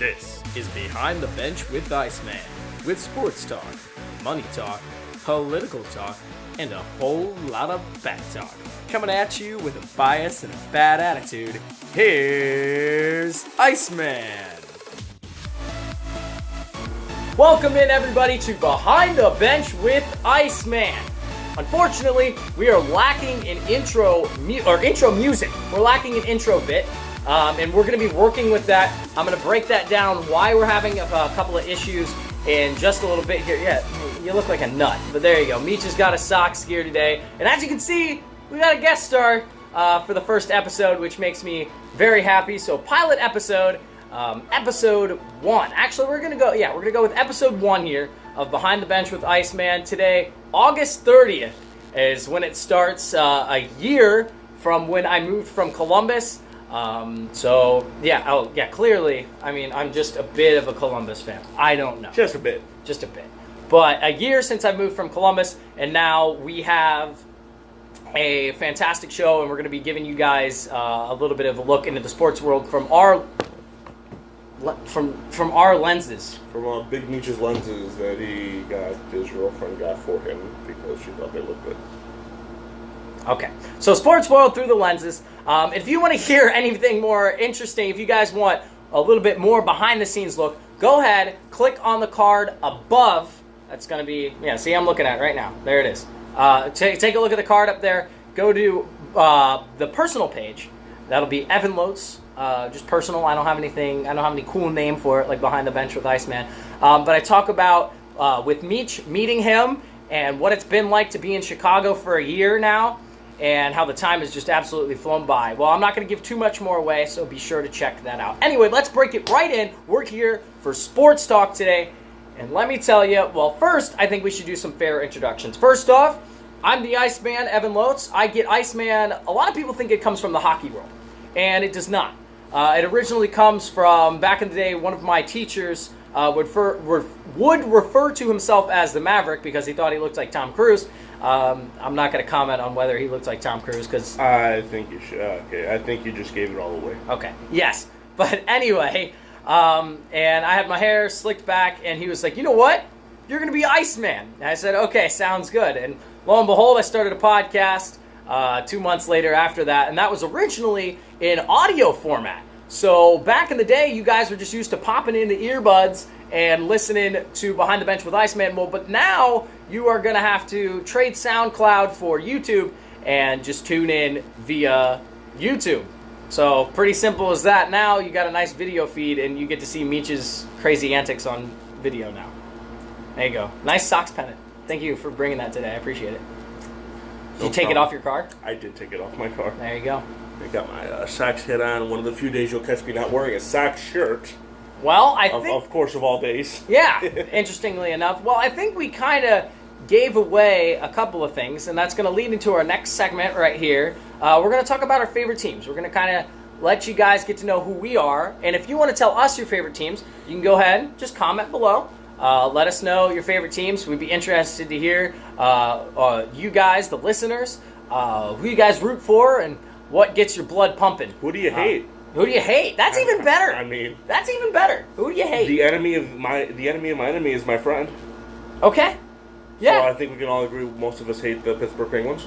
This is Behind the Bench with Iceman, with sports talk, money talk, political talk, and a whole lot of back talk. Coming at you with a bias and a bad attitude, here's Iceman. Welcome in, everybody, to Behind the Bench with Iceman. Unfortunately, we are lacking an intro music. We're lacking an intro bit. And we're going to be working with that. I'm going to break that down, why we're having a couple of issues in just a little bit here. Yeah, you look like a nut, but there you go. Meech has got his socks here today. And as you can see, we got a guest star for the first episode, which makes me very happy. So pilot episode, episode 1. Actually, we're going to go with episode 1 here of Behind the Bench with Iceman. Today, August 30th is when it starts, a year from when I moved from Columbus. Clearly, I mean, I'm just a bit of a Columbus fan. I don't know. Just a bit. But a year since I moved from Columbus, and now we have a fantastic show, and we're going to be giving you guys a little bit of a look into the sports world from our lenses. From Big Meech's lenses that his girlfriend got for him because she thought they looked good. Okay, so sports world through the lenses. If you want to hear anything more interesting, if you guys want a little bit more behind the scenes look, go ahead, click on the card above. That's going to be, see, I'm looking at it right now. There it is. Take a look at the card up there. Go to the personal page. That'll be Evan Lotes, just personal. I don't have any cool name for it, like Behind the Bench with Iceman. But I talk about with Meech, meeting him, and what it's been like to be in Chicago for a year now, and how the time has just absolutely flown by. Well, I'm not going to give too much more away, so be sure to check that out. Anyway, let's break it right in. We're here for sports talk today, and let me tell you, well, first, I think we should do some fair introductions. First off, I'm the Iceman, Evan Lotes. I get Iceman. A lot of people think it comes from the hockey world, and it does not. It originally comes from, back in the day, one of my teachers would refer to himself as the Maverick because he thought he looked like Tom Cruise. I'm not going to comment on whether he looks like Tom Cruise because... I think you should. Okay, I think you just gave it all away. Okay, yes. But anyway, and I had my hair slicked back, and he was like, you know what? You're going to be Iceman. And I said, okay, sounds good. And lo and behold, I started a podcast 2 months later after that, and that was originally in audio format. So back in the day, you guys were just used to popping in the earbuds and listening to Behind the Bench with Iceman. Well, but now you are going to have to trade SoundCloud for YouTube and just tune in via YouTube. So pretty simple as that. Now you got a nice video feed and you get to see Meech's crazy antics on video now. There you go. Nice socks pennant. Thank you for bringing that today. I appreciate it. Did you take it off your car? I did take it off my car. There you go. I got my socks head on. One of the few days you'll catch me not wearing a sock shirt. Well, I think... Of course, of all days. Yeah, interestingly enough. Well, I think we kind of gave away a couple of things, and that's going to lead into our next segment right here. We're going to talk about our favorite teams. We're going to kind of let you guys get to know who we are. And if you want to tell us your favorite teams, you can go ahead, just comment below. Let us know your favorite teams. We'd be interested to hear you guys, the listeners, who you guys root for, and what gets your blood pumping. Who do you hate? Who do you hate? That's even better. I mean, that's even better. Who do you hate? The enemy of my enemy is my friend. Okay. Yeah. So I think we can all agree most of us hate the Pittsburgh Penguins.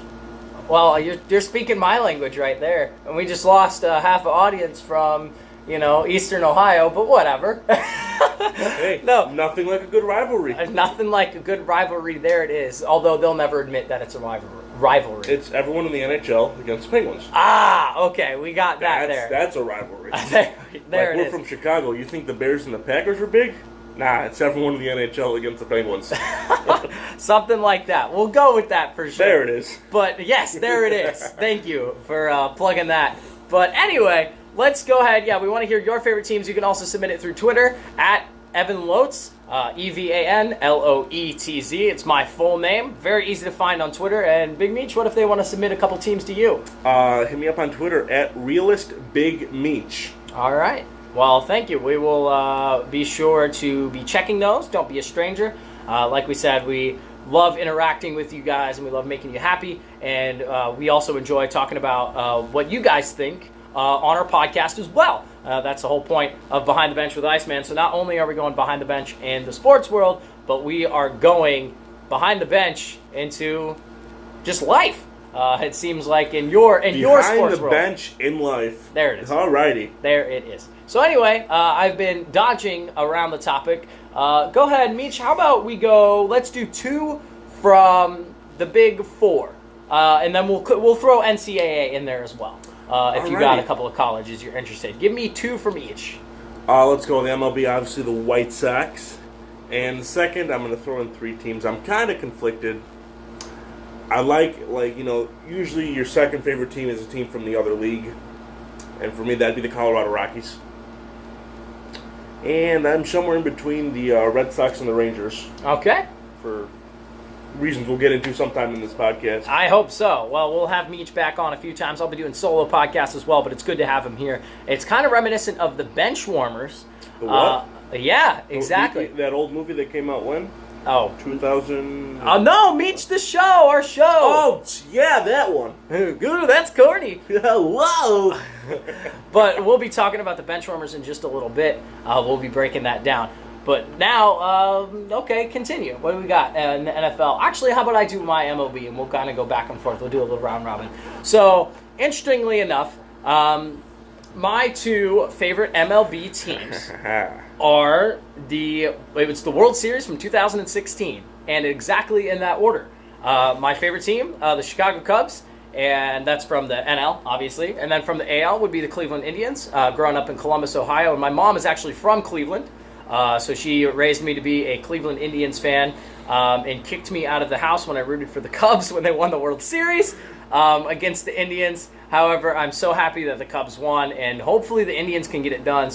Well, you're speaking my language right there, and we just lost half an audience from Eastern Ohio, but whatever. Hey, no, nothing like a good rivalry. Nothing like a good rivalry. There it is. Although they'll never admit that it's a rivalry. It's everyone in the NHL against the Penguins. Ah, okay, we got that there. That's a rivalry. there like we're from Chicago. You think the Bears and the Packers are big? Nah, it's everyone in the NHL against the Penguins. Something like that. We'll go with that for sure. There it is. But yes, there it is. Thank you for plugging that. But anyway, let's go ahead. Yeah, we want to hear your favorite teams. You can also submit it through Twitter at Evan Lotes, EvanLoetz. It's my full name. Very easy to find on Twitter. And Big Meech, what if they want to submit a couple teams to you? Hit me up on Twitter at RealistBigMeech. All right. Well, thank you. We will be sure to be checking those. Don't be a stranger. Like we said, we love interacting with you guys, and we love making you happy. And we also enjoy talking about what you guys think on our podcast as well. That's the whole point of Behind the Bench with Iceman. So not only are we going behind the bench in the sports world, but we are going behind the bench into just life. It seems like in your sports Behind the world. bench in life. There it is. Alrighty. There it is. So anyway, I've been dodging around the topic. Go ahead, Meech. How about we go? Let's do 2 from the Big 4, and then we'll throw NCAA in there as well. If you got a couple of colleges you're interested, give me 2 from each. Let's go with MLB. Obviously, the White Sox. And the second, I'm going to throw in 3 teams. I'm kind of conflicted. I like, usually your second favorite team is a team from the other league. And for me, that'd be the Colorado Rockies. And I'm somewhere in between the Red Sox and the Rangers. Okay. For reasons we'll get into sometime in this podcast. I hope so. Well, we'll have Meech back on a few times. I'll be doing solo podcasts as well, but it's good to have him here. It's kind of reminiscent of the Benchwarmers. The what? Yeah, exactly. That old movie that came out when? Oh. 2000... Oh, no, Meech the show, our show. Oh, yeah, that one. Ooh, that's corny. Whoa. But we'll be talking about the Benchwarmers in just a little bit. We'll be breaking that down. But now, okay, continue. What do we got in the NFL? Actually, how about I do my MLB, and we'll kind of go back and forth. We'll do a little round robin. So, interestingly enough, my 2 favorite MLB teams are it's the World Series from 2016, and exactly in that order. My favorite team, the Chicago Cubs, and that's from the NL, obviously. And then from the AL would be the Cleveland Indians, growing up in Columbus, Ohio. And my mom is actually from Cleveland, so she raised me to be a Cleveland Indians fan, and kicked me out of the house when I rooted for the Cubs when they won the World Series against the Indians. However, I'm so happy that the Cubs won, and hopefully the Indians can get it done.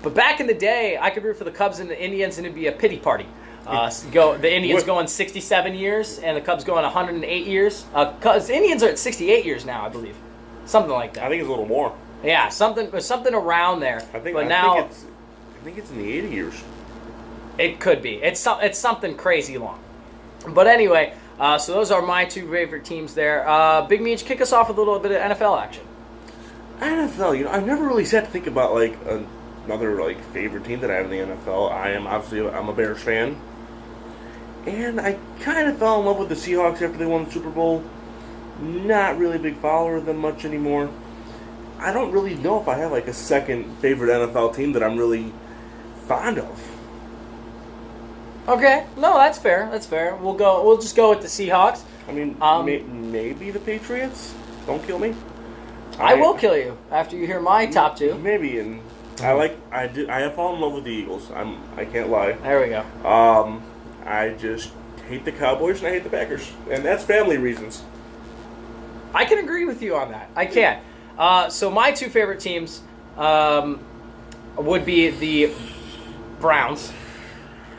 But back in the day, I could root for the Cubs and the Indians, and it'd be a pity party. The Indians going 67 years, and the Cubs going 108 years. Cause the Indians are at 68 years now, I believe, something like that. I think it's a little more. Yeah, something around there. I think it's in the 80 years. It could be. It's something crazy long. But anyway, so those are my 2 favorite teams there. Big Meech, kick us off with a little bit of NFL action. NFL, I've never really sat to think about another favorite team that I have in the NFL. I'm a Bears fan, and I kind of fell in love with the Seahawks after they won the Super Bowl. Not really a big follower of them much anymore. I don't really know if I have a second favorite NFL team that I'm really fond of. Okay, no, that's fair. That's fair. We'll just go with the Seahawks. I mean, maybe the Patriots. Don't kill me. I will kill you after you hear my top 2. Maybe, and I have fallen in love with the Eagles. I can't lie. There we go. I just hate the Cowboys and I hate the Packers, and that's family reasons. I can agree with you on that. I can. So my 2 favorite teams would be the Browns.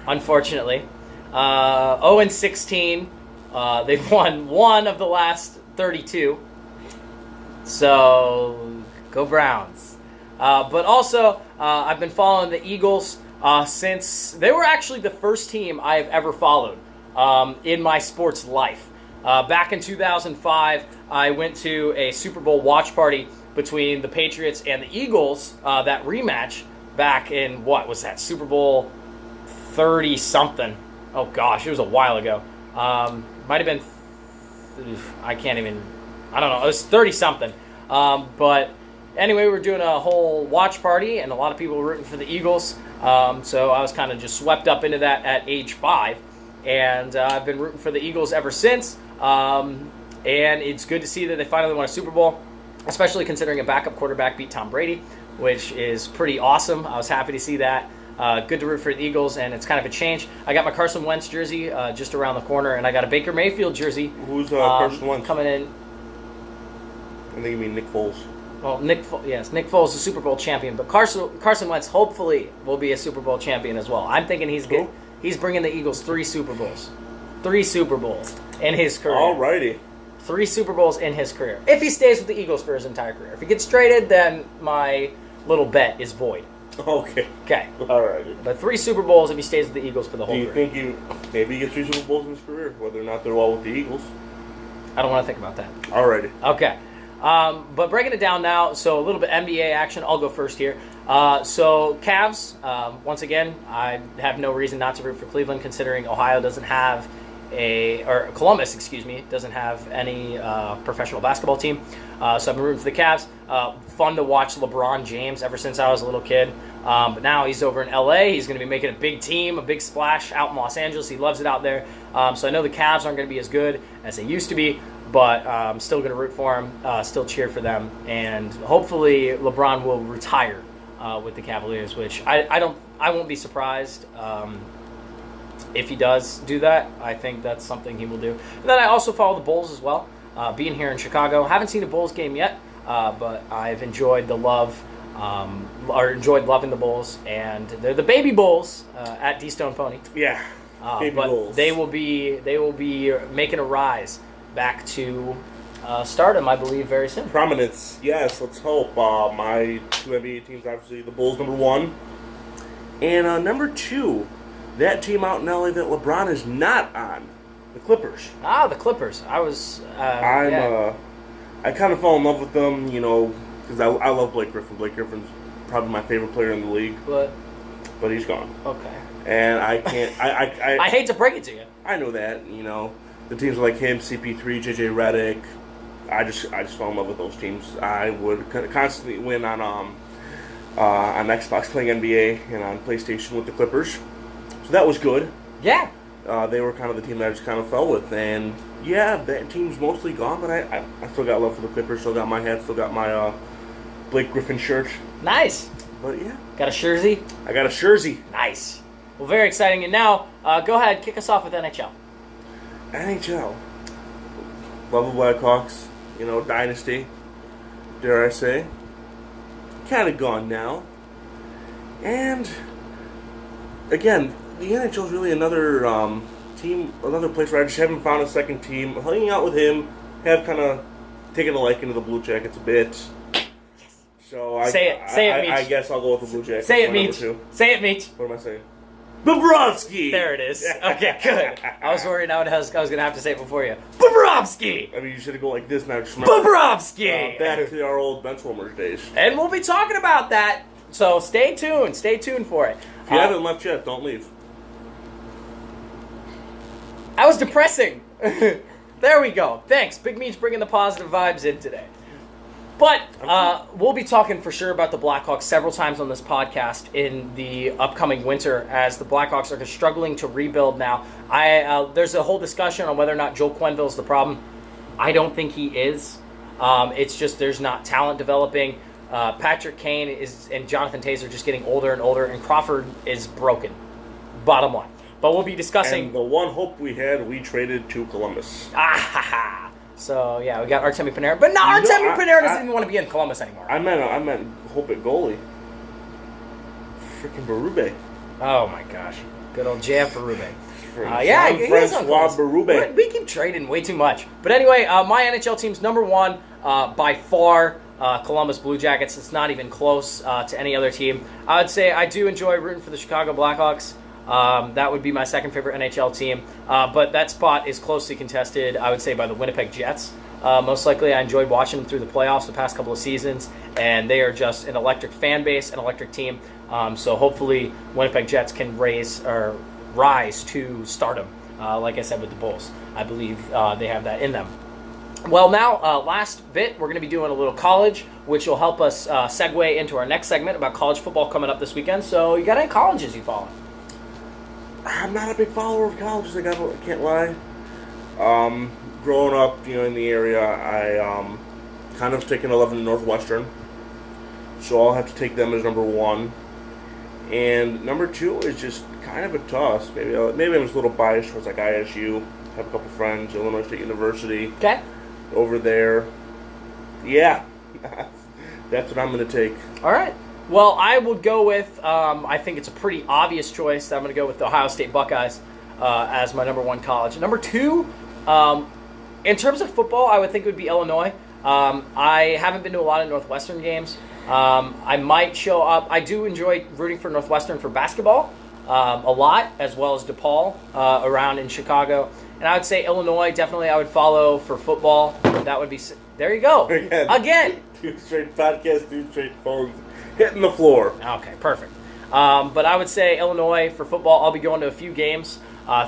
Unfortunately, 0-16. They've won 1 of the last 32. So go Browns. But also, I've been following the Eagles since they were actually the first team I have ever followed in my sports life. Back in 2005, I went to a Super Bowl watch party between the Patriots and the Eagles, that rematch back in, what was that, Super Bowl 30-something. Oh, gosh, it was a while ago. Might have been, I don't know, it was 30-something. But anyway, we were doing a whole watch party, and a lot of people were rooting for the Eagles. So I was kind of just swept up into that at age 5. And I've been rooting for the Eagles ever since. And it's good to see that they finally won a Super Bowl, especially considering a backup quarterback beat Tom Brady, which is pretty awesome. I was happy to see that. Good to root for the Eagles, and it's kind of a change. I got my Carson Wentz jersey just around the corner, and I got a Baker Mayfield jersey. Who's Carson Wentz? Coming in. I think you mean Nick Foles. Well, Nick Foles is a Super Bowl champion, but Carson Wentz hopefully will be a Super Bowl champion as well. I'm thinking he's good. He's bringing the Eagles 3 Super Bowls. 3 Super Bowls in his career. Alrighty. 3 Super Bowls in his career. If he stays with the Eagles for his entire career. If he gets traded, then my little bet is void. Okay. Okay. Alrighty. But 3 Super Bowls if he stays with the Eagles for the whole career. career. Do you think maybe he gets 3 Super Bowls in his career, whether or not they're all with the Eagles? I don't want to think about that. Alrighty. Okay. But breaking it down now, so a little bit NBA action. I'll go first here. So Cavs, once again, I have no reason not to root for Cleveland considering Ohio doesn't have or Columbus, excuse me, doesn't have any professional basketball team. So I've been rooting for the Cavs. Fun to watch LeBron James ever since I was a little kid. But now he's over in LA. He's going to be making a big team, a big splash out in Los Angeles. He loves it out there. So I know the Cavs aren't going to be as good as they used to be, but I'm still going to root for them, still cheer for them, and hopefully LeBron will retire with the Cavaliers, which I won't be surprised if he does do that. I think that's something he will do. And then I also follow the Bulls as well. Being here in Chicago, haven't seen a Bulls game yet, but I've enjoyed the love, or enjoyed loving the Bulls, and they're the baby Bulls at D Stone Pony. Yeah, baby but Bulls. they will be making a rise back to stardom, I believe, very soon. Prominence, yes. Let's hope. My two NBA teams, obviously, the Bulls number 1, and number 2, that team out in LA that LeBron is not on, the Clippers. The Clippers. I kind of fell in love with them, because I love Blake Griffin. Blake Griffin's probably my favorite player in the league, but he's gone. Okay. And I can't. I hate to break it to you. I know that. The teams like him, CP3, JJ Redick. I just fell in love with those teams. I would constantly win on Xbox playing NBA and on PlayStation with the Clippers. So that was good. Yeah. They were kind of the team that I just kind of fell with. And, yeah, that team's mostly gone, but I still got love for the Clippers. Still got my hat. Still got my Blake Griffin shirt. Nice. But, yeah. Got a jersey? I got a jersey. Nice. Well, very exciting. And now, go ahead, kick us off with NHL. NHL. Love the Blackhawks. Dynasty. Dare I say. Kind of gone now. And, again, the NHL is really another team, another place where I just haven't found a second team. Hanging out with him, have kind of taken a liking to the Blue Jackets a bit. So Say it, Meech. I guess I'll go with the Blue Jackets. Say it, Meech. Say it, Meech. What am I saying? Bobrovsky! There it is. Okay, good. I was worried I was going to have to say it before you. Bobrovsky! I mean, you should go like this now. Just Bobrovsky! Back to our old Benchwarmers days. And we'll be talking about that. So stay tuned. Stay tuned for it. If you haven't left yet, don't leave. That was depressing. There we go. Thanks. Big Meech bringing the positive vibes in today. But we'll be talking for sure about the Blackhawks several times on this podcast in the upcoming winter as the Blackhawks are struggling to rebuild now. There's a whole discussion on whether or not Joel Quenneville is the problem. I don't think he is. It's just there's not talent developing. Patrick Kane and Jonathan Tays are just getting older and older, and Crawford is broken. Bottom line. But we'll be discussing... And the one hope we had, we traded to Columbus. So, yeah, we got Artemi Panarin. But Artemi Panarin doesn't even want to be in Columbus anymore. I meant hope at goalie. Freaking Berube. Oh, my gosh. Good old JF Berube. Jean-Francois Berube. We keep trading way too much. But anyway, my NHL team's number 1 by far, Columbus Blue Jackets. It's not even close to any other team. I would say I do enjoy rooting for the Chicago Blackhawks. That would be my second favorite NHL team. But that spot is closely contested, I would say, by the Winnipeg Jets. Most likely, I enjoyed watching them through the playoffs the past couple of seasons, and they are just an electric fan base, an electric team. So hopefully, Winnipeg Jets can rise to stardom, like I said with the Bulls. I believe they have that in them. Well, now, last bit, we're going to be doing a little college, which will help us segue into our next segment about college football coming up this weekend. So, you got any colleges you follow? I'm not a big follower of colleges, I can't lie. Growing up, in the area, I kind of taken 11 to Northwestern. So I'll have to take them as number 1. And number 2 is just kind of a toss. Maybe I'm just a little biased towards like ISU. Have a couple friends, Illinois State University. Okay. Over there. Yeah. That's what I'm going to take. All right. Well, I would go with, I think it's a pretty obvious choice. I'm going to go with the Ohio State Buckeyes as my number 1 college. Number 2, in terms of football, I would think it would be Illinois. I haven't been to a lot of Northwestern games. I might show up. I do enjoy rooting for Northwestern for basketball a lot, as well as DePaul around in Chicago. And I would say Illinois, definitely I would follow for football. That would be There you go. Again. 2 straight podcasts, 2 straight phones, hitting the floor. Okay, perfect. But I would say Illinois for football. I'll be going to a few games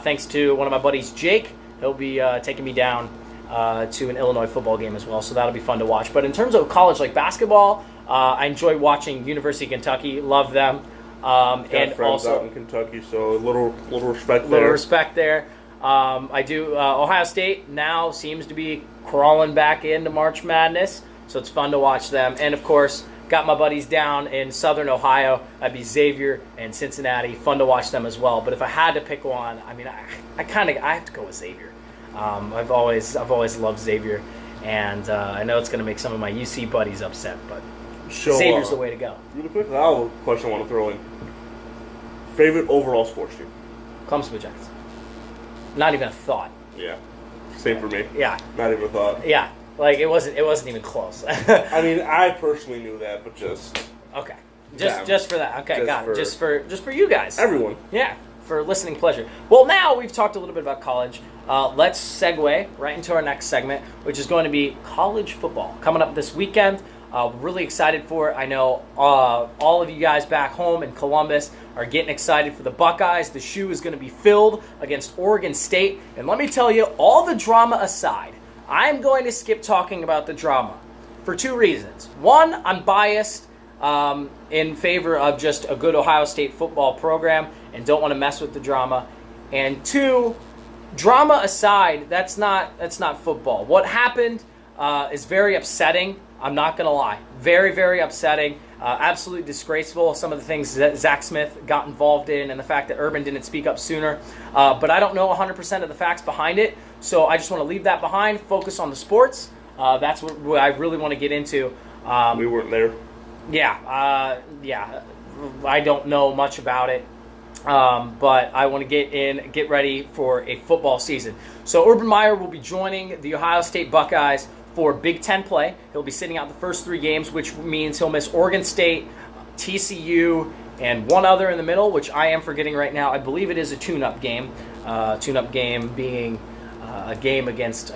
thanks to one of my buddies, Jake. He'll be taking me down to an Illinois football game as well, so that'll be fun to watch. But in terms of college like basketball, I enjoy watching University of Kentucky. Love them. Got and friends also out in Kentucky, so a little respect there. little respect there. I do. Ohio State now seems to be crawling back into March Madness, so it's fun to watch them. And of course, got my buddies down in Southern Ohio. That'd be Xavier and Cincinnati. Fun to watch them as well. But if I had to pick one, I mean, I have to go with Xavier. I've always loved Xavier, and I know it's going to make some of my UC buddies upset, but Xavier's the way to go. Really quick, I have a question I want to throw in. Favorite overall sports team? Columbus Blue Jackets. Not even a thought. Yeah, same for me. Yeah, Not even a thought. yeah. Like it wasn't even close. I mean, I personally knew that, but just Okay. Yeah. Just for that. Okay, Just got for- it. Just for you guys. everyone. Yeah, for listening pleasure. Well, now we've talked a little bit about college. Let's segue right into our next segment, which is going to be college football coming up this weekend. Really excited for it. I know all of you guys back home in Columbus are getting excited for the Buckeyes. The shoe is going to be filled against Oregon State. And let me tell you, all the drama aside, I'm going to skip talking about the drama for 2 reasons. One, I'm biased in favor of just a good Ohio State football program and don't want to mess with the drama. And 2, drama aside, that's not football. What happened is very upsetting. I'm not going to lie. Very, very upsetting. Absolutely disgraceful. Some of the things that Zach Smith got involved in and the fact that Urban didn't speak up sooner. But I don't know 100% of the facts behind it. So I just want to leave that behind, focus on the sports. That's what I really want to get into. We weren't there. Yeah. I don't know much about it. But I want to get ready for a football season. So Urban Meyer will be joining the Ohio State Buckeyes for Big Ten play. He'll be sitting out the first 3 games, which means he'll miss Oregon State, TCU, and one other in the middle, which I am forgetting right now. I believe it is a tune-up game. Tune-up game being a game against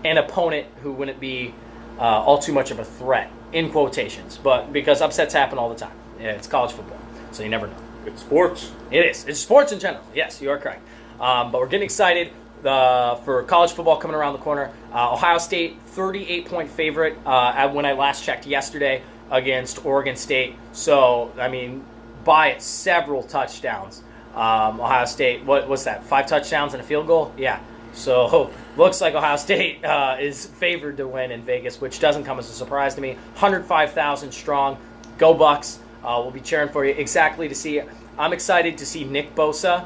an opponent who wouldn't be all too much of a threat, in quotations. But because upsets happen all the time. Yeah, it's college football, so you never know. It's sports. It is. It's sports in general. Yes, you are correct. But we're getting excited for college football coming around the corner. Ohio State, 38-point favorite when I last checked yesterday against Oregon State. So, I mean, by several touchdowns. Ohio State, what's that, 5 touchdowns and a field goal? Yeah. So, looks like Ohio State is favored to win in Vegas, which doesn't come as a surprise to me. 105,000 strong. Go Bucks. We'll be cheering for you exactly to see. I'm excited to see Nick Bosa.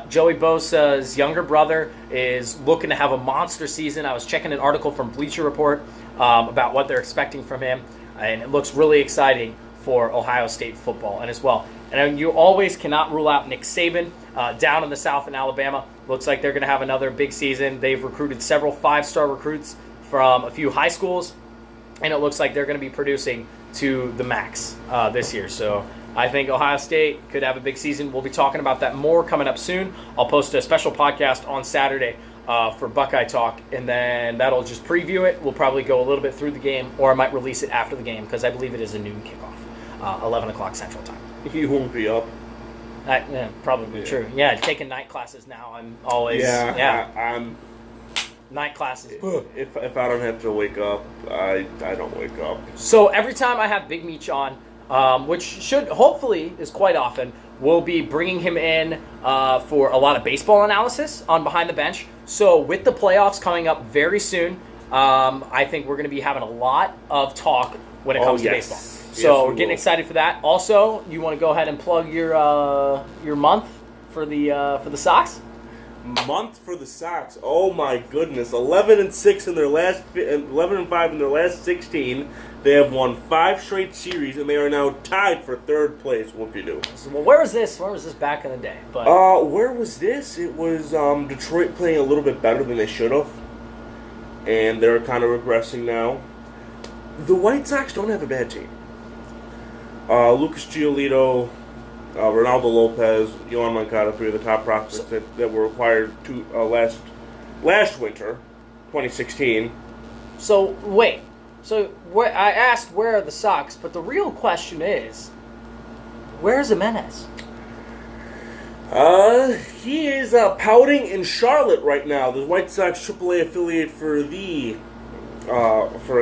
Joey Bosa's younger brother is looking to have a monster season. I was checking an article from Bleacher Report about what they're expecting from him, and it looks really exciting for Ohio State football and as well. And you always cannot rule out Nick Saban down in the South in Alabama. Looks like they're going to have another big season. They've recruited several 5-star recruits from a few high schools, and it looks like they're going to be producing to the max this year. So I think Ohio State could have a big season. We'll be talking about that more coming up soon. I'll post a special podcast on Saturday for Buckeye Talk, and then that'll just preview it. We'll probably go a little bit through the game, or I might release it after the game because I believe it is a noon kickoff, 11 o'clock Central Time. You won't be up. Probably true. Yeah, taking night classes now. I'm always I'm. Night classes. If I don't have to wake up, I don't wake up. So every time I have Big Meech on, which should hopefully is quite often, we'll be bringing him in for a lot of baseball analysis on Behind the Bench. So with the playoffs coming up very soon, I think we're going to be having a lot of talk when it comes to baseball. So we're getting excited for that. Also, you want to go ahead and plug your month for the Sox? Month for the Sox. Oh my goodness! 11-6 in their last 11-5 in their last 16. They have won 5 straight series, and they are now tied for 3rd place. Whoop-de-doo. So, well, where was this? Where was this back in the day? But where was this? It was Detroit playing a little bit better than they should have, and they're kind of regressing now. The White Sox don't have a bad team. Lucas Giolito, Ronaldo Lopez, Yohan Moncada, 3 of the top prospects that were acquired last winter, 2016. So wait, So I asked where are the Sox, but the real question is, where's Jimenez? He is pouting in Charlotte right now. The White Sox AAA affiliate for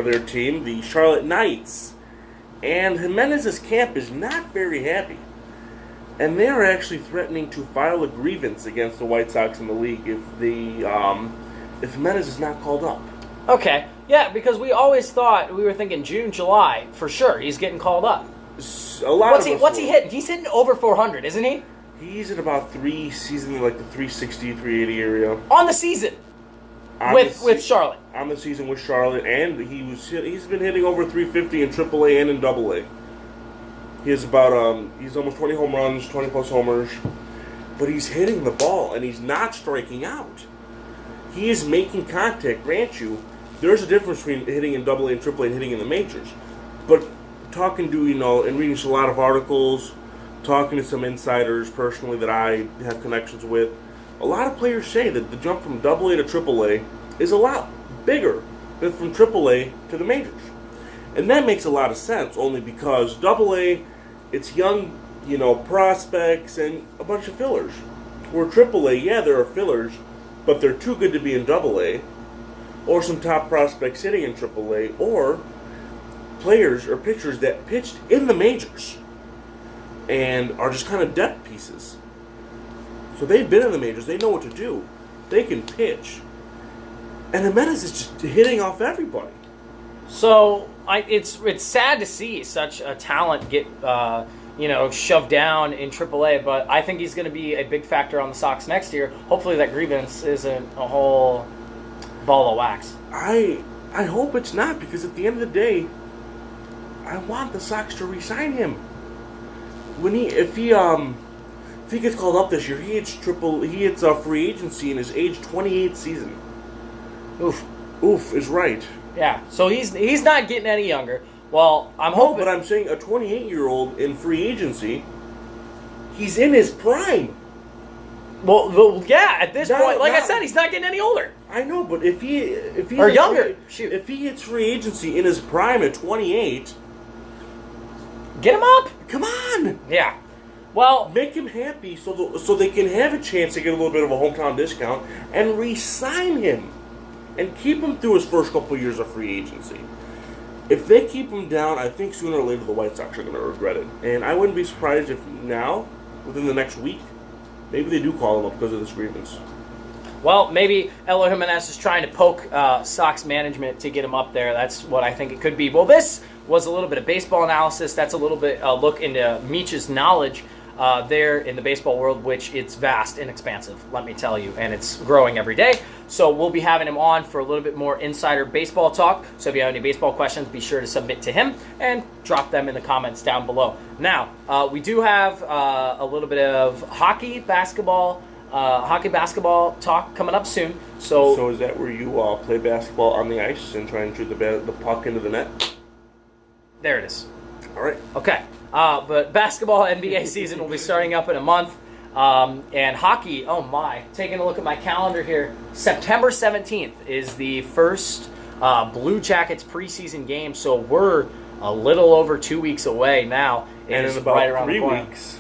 their team, the Charlotte Knights. And Jimenez's camp is not very happy. And they are actually threatening to file a grievance against the White Sox in the league if Jimenez is not called up. Okay, yeah, because we always thought, we were thinking June, July, for sure, he's getting called up. What's he hitting? He's hitting over 400, isn't he? He's at about he's in like the 360, 380 area. On the season. With Charlotte. On the season with Charlotte, and he's been hitting over 350 in AAA and in AA. He has he's almost 20 home runs, 20 plus homers, but he's hitting the ball and he's not striking out. He is making contact. Grant you, there's a difference between hitting in AA and AAA and hitting in the majors. But talking to and reading a lot of articles, talking to some insiders personally that I have connections with. A lot of players say that the jump from AA to AAA is a lot bigger than from AAA to the majors. And that makes a lot of sense, only because AA, it's young, prospects and a bunch of fillers. Where AAA, yeah, there are fillers, but they're too good to be in AA, or some top prospects sitting in AAA, or players or pitchers that pitched in the majors and are just kind of depth pieces. So they've been in the majors. They know what to do. They can pitch. And Jimenez is just hitting off everybody. So it's sad to see such a talent get shoved down in AAA, but I think he's going to be a big factor on the Sox next year. Hopefully that grievance isn't a whole ball of wax. I hope it's not, because at the end of the day, I want the Sox to re-sign him. If he gets called up this year, he hits free agency in his age 28 season. Oof is right. Yeah, so he's not getting any younger. Well, I'm hoping. But I'm saying a 28-year-old in free agency, he's in his prime. Well, yeah. At this point, I said, he's not getting any older. I know, but if he or younger, if he hits free agency in his prime at 28, get him up. Come on. Yeah. Well, make him happy so they can have a chance to get a little bit of a hometown discount and re-sign him and keep him through his first couple of years of free agency. If they keep him down, I think sooner or later the White Sox are going to regret it. And I wouldn't be surprised if now, within the next week, maybe they do call him up because of this grievance. Well, maybe Eloy Jimenez is trying to poke Sox management to get him up there. That's what I think it could be. Well, this was a little bit of baseball analysis. That's a little bit a look into Meech's knowledge there in the baseball world, which it's vast and expansive, let me tell you, and it's growing every day. So we'll be having him on for a little bit more insider baseball talk. So if you have any baseball questions, be sure to submit to him and drop them in the comments down below. Now, we do have a little bit of hockey basketball talk coming up soon. So is that where you play basketball on the ice and try and shoot the puck into the net? There it is. All right. Okay. But basketball NBA season will be starting up in a month. And hockey, oh my. Taking a look at my calendar here. September 17th is the first Blue Jackets preseason game. So we're a little over 2 weeks away now. And in about 3 weeks,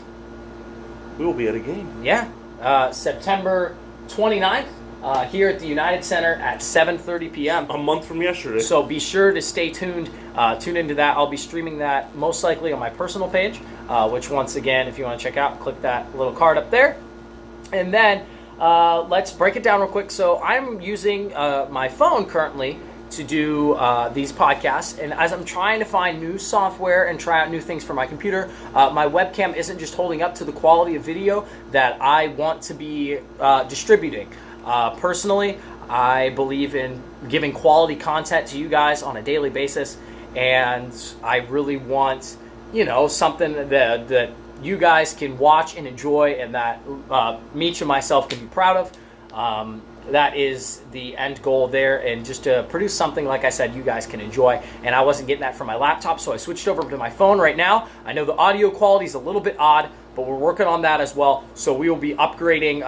we will be at a game. Yeah. September 29th. Here at the United Center at 7:30 p.m. A month from yesterday. So be sure to stay tuned. Tune into that. I'll be streaming that most likely on my personal page, which once again, if you want to check out, click that little card up there. And then let's break it down real quick. So I'm using my phone currently to do these podcasts, and as I'm trying to find new software and try out new things for my computer, my webcam isn't just holding up to the quality of video that I want to be distributing. Personally, I believe in giving quality content to you guys on a daily basis, and I really want, something that you guys can watch and enjoy, and that Meech and myself can be proud of. That is the end goal there, and just to produce something, like I said, you guys can enjoy. And I wasn't getting that from my laptop, so I switched over to my phone right now. I know the audio quality is a little bit odd, but we're working on that as well. So we will be upgrading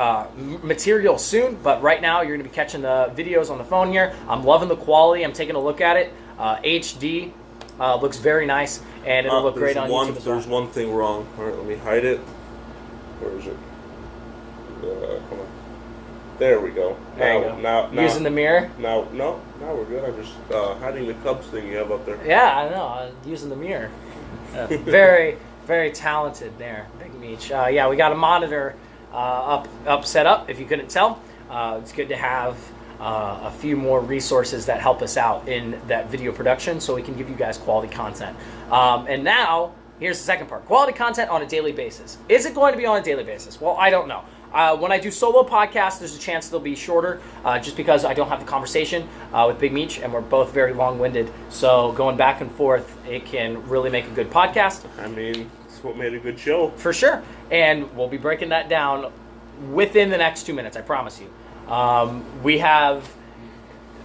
material soon, but right now you're going to be catching the videos on the phone here. I'm loving the quality. I'm taking a look at it. HD. Looks very nice, and it'll look great on YouTube as well. There's one thing wrong. All right, let me hide it. Where is it? Come on. There we go. There you go. Now, using the mirror? Now we're good. I'm just hiding the Cubs thing you have up there. Yeah, I know. Using the mirror. Very, very talented there, Big Meech. Yeah, we got a monitor set up, if you couldn't tell. It's good to have a few more resources that help us out in that video production so we can give you guys quality content. And now, here's the second part. Quality content on a daily basis. Is it going to be on a daily basis? Well, I don't know. When I do solo podcasts, there's a chance they'll be shorter just because I don't have the conversation with Big Meech, and we're both very long-winded. So going back and forth, it can really make a good podcast. I mean, it's what made a good show. For sure. And we'll be breaking that down within the next 2 minutes, I promise you. We have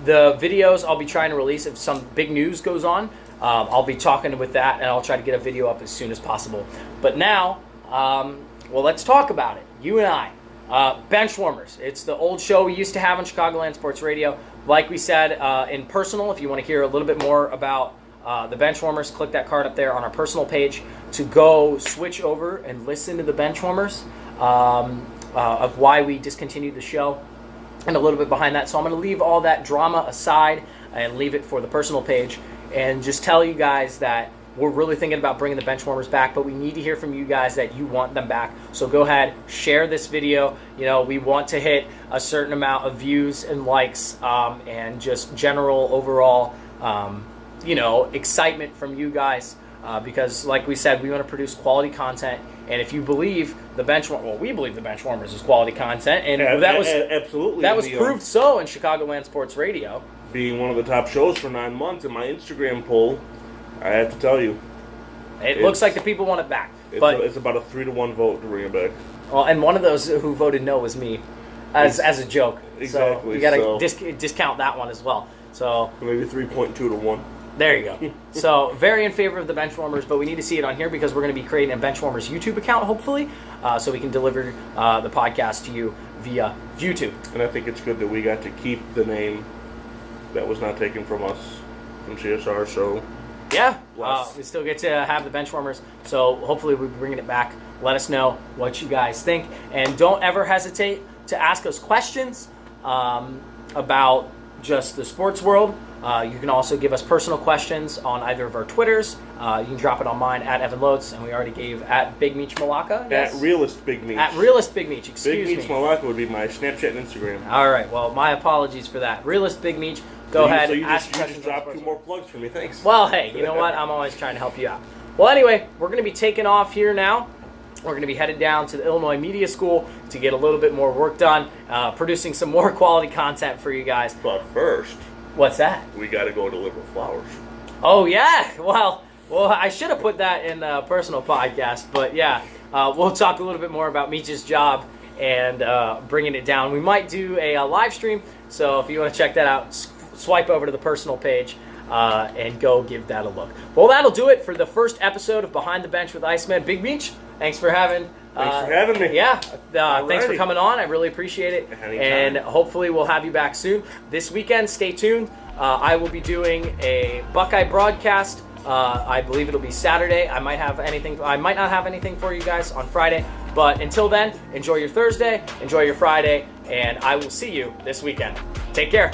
the videos I'll be trying to release if some big news goes on. I'll be talking with that, and I'll try to get a video up as soon as possible. But now, well, let's talk about it. You and I. Benchwarmers. It's the old show we used to have on Chicagoland Sports Radio. Like we said, in personal, if you want to hear a little bit more about the Benchwarmers, click that card up there on our personal page to go switch over and listen to the Benchwarmers of why we discontinued the show and a little bit behind that. So I'm going to leave all that drama aside and leave it for the personal page and just tell you guys that we're really thinking about bringing the Benchwarmers back, but we need to hear from you guys that you want them back. So go ahead, share this video. You know, we want to hit a certain amount of views and likes and just general overall, you know, excitement from you guys because, like we said, we want to produce quality content. And if you believe the Benchwarmers, well, we believe the Benchwarmers is quality content, and that was absolutely proved so in Chicagoland Sports Radio. Being one of the top shows for 9 months in my Instagram poll, I have to tell you, it looks like the people want it back. It's about a 3-1 vote to bring it back. Well, and one of those who voted no was me, as a joke. Exactly. So you got to discount that one as well. So maybe 3.2 to 1. There you go. So very in favor of the Benchwarmers, but we need to see it on here because we're going to be creating a Benchwarmers YouTube account, hopefully, so we can deliver the podcast to you via YouTube. And I think it's good that we got to keep the name that was not taken from us from CSR. So yeah, we still get to have the Benchwarmers. So hopefully we'll be bringing it back. Let us know what you guys think, and don't ever hesitate to ask us questions about just the sports world. You can also give us personal questions on either of our Twitters. You can drop it on mine at Evan Lotes, and we already gave at Big Meech Malacca. At Realist Big Meech. At Realist Big Meech, excuse me. Big Meech Malacca would be my Snapchat and Instagram. All right, well, my apologies for that. Realist Big Meech, go ahead. So you ask just dropped 2 more plugs for me, thanks. Well, hey, you know what? I'm always trying to help you out. Well, anyway, we're going to be taking off here now. We're going to be headed down to the Illinois Media School to get a little bit more work done, producing some more quality content for you guys. But first... What's that? We got to go deliver flowers. Oh, yeah. Well, I should have put that in the personal podcast. But, yeah, we'll talk a little bit more about Meech's job and bringing it down. We might do a live stream. So if you want to check that out, swipe over to the personal page and go give that a look. Well, that'll do it for the first episode of Behind the Bench with Iceman. Big Meech, thanks for having me. Yeah, thanks for coming on. I really appreciate it. Anytime. And hopefully we'll have you back soon. This weekend, stay tuned. I will be doing a Buckeye broadcast. I believe it'll be Saturday. I might not have anything for you guys on Friday. But until then, enjoy your Thursday, enjoy your Friday, and I will see you this weekend. Take care.